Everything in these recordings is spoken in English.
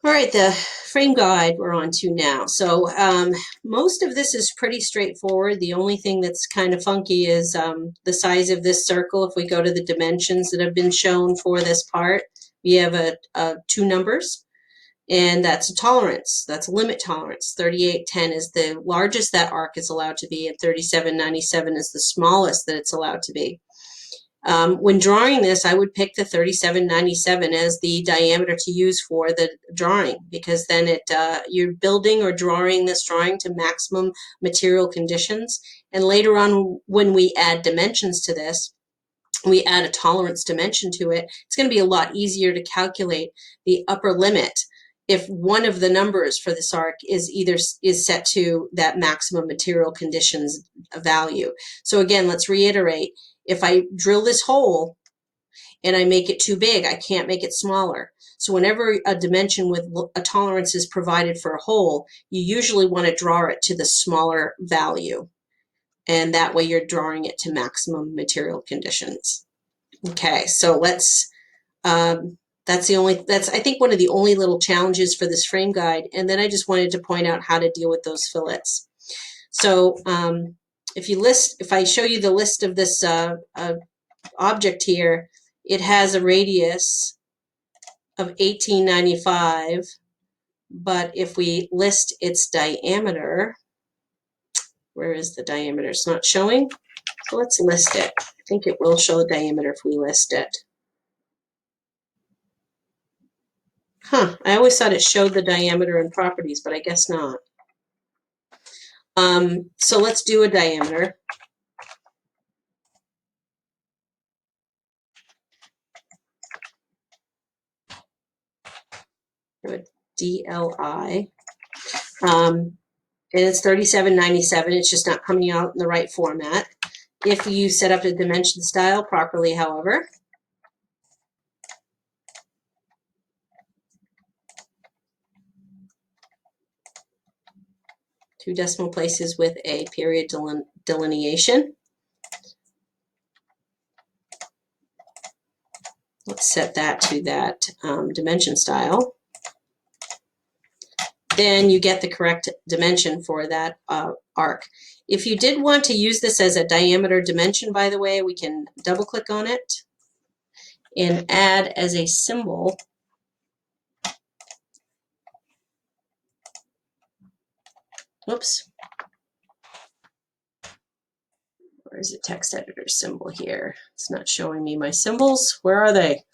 All right, the frame guide we're on to now. So most of this is pretty straightforward. The only thing that's kind of funky is the size of this circle. If we go to the dimensions that have been shown for this part, we have two numbers, and that's a tolerance. That's a limit tolerance. 3810 is the largest that arc is allowed to be, and 3797 is the smallest that it's allowed to be. When drawing this, I would pick the 3797 as the diameter to use for the drawing, because then you're building or drawing this drawing to maximum material conditions. And later on, when we add dimensions to this, we add a tolerance dimension to it, it's going to be a lot easier to calculate the upper limit if one of the numbers for this arc is set to that maximum material conditions value. So again, let's reiterate. If I drill this hole and I make it too big, I can't make it smaller. So whenever a dimension with a tolerance is provided for a hole, you usually want to draw it to the smaller value. And that way you're drawing it to maximum material conditions. Okay, so that's I think one of the only little challenges for this frame guide. And then I just wanted to point out how to deal with those fillets. So if I show you the list of this object here, it has a radius of 1895, but if we list its diameter, where is the diameter? It's not showing, so let's list it. I think it will show the diameter if we list it. I always thought it showed the diameter in properties, but I guess not. So let's do a diameter. DLI. And it's 3797. It's just not coming out in the right format. If you set up the dimension style properly, however, two decimal places with a period delineation. Let's set that to that dimension style. Then you get the correct dimension for that arc. If you did want to use this as a diameter dimension, by the way, we can double click on it and add as a symbol whoops. Where's the text editor symbol here? It's not showing me my symbols. Where are they?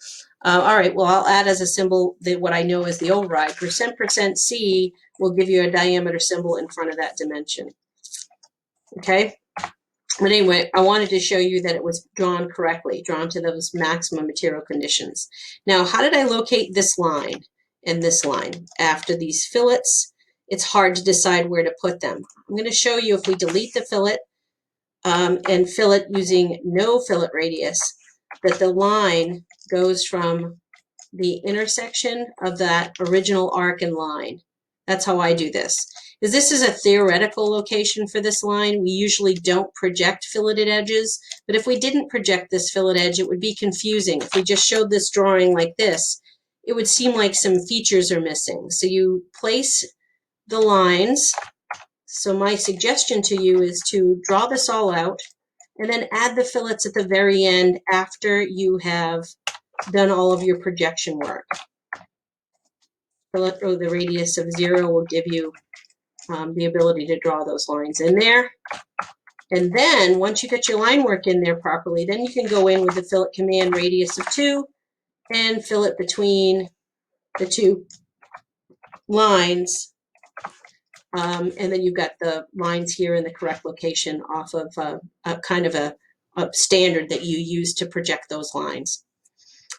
All right, well, I'll add as a symbol what I know is the override. %% will give you a diameter symbol in front of that dimension. Okay? But anyway, I wanted to show you that it was drawn correctly, drawn to those maximum material conditions. Now, how did I locate this line and this line? After these fillets, it's hard to decide where to put them. I'm going to show you if we delete the fillet and fillet using no fillet radius, that the line goes from the intersection of that original arc and line. That's how I do this. Because this is a theoretical location for this line. We usually don't project filleted edges, but if we didn't project this fillet edge, it would be confusing. If we just showed this drawing like this, it would seem like some features are missing. So you place the lines. So my suggestion to you is to draw this all out and then add the fillets at the very end after you have done all of your projection work. Fillet or the radius of 0 will give you the ability to draw those lines in there. And then once you get your line work in there properly, then you can go in with the fillet command radius of 2 and fillet between the two lines. And then you've got the lines here in the correct location off of a kind of a standard that you use to project those lines.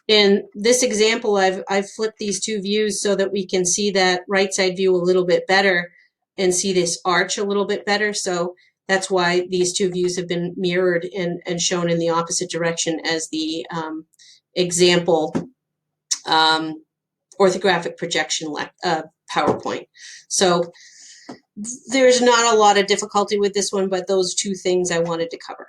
In this example, I've flipped these two views so that we can see that right side view a little bit better and see this arch a little bit better. So that's why these two views have been mirrored and shown in the opposite direction as the example orthographic projection PowerPoint. So there's not a lot of difficulty with this one, but those two things I wanted to cover.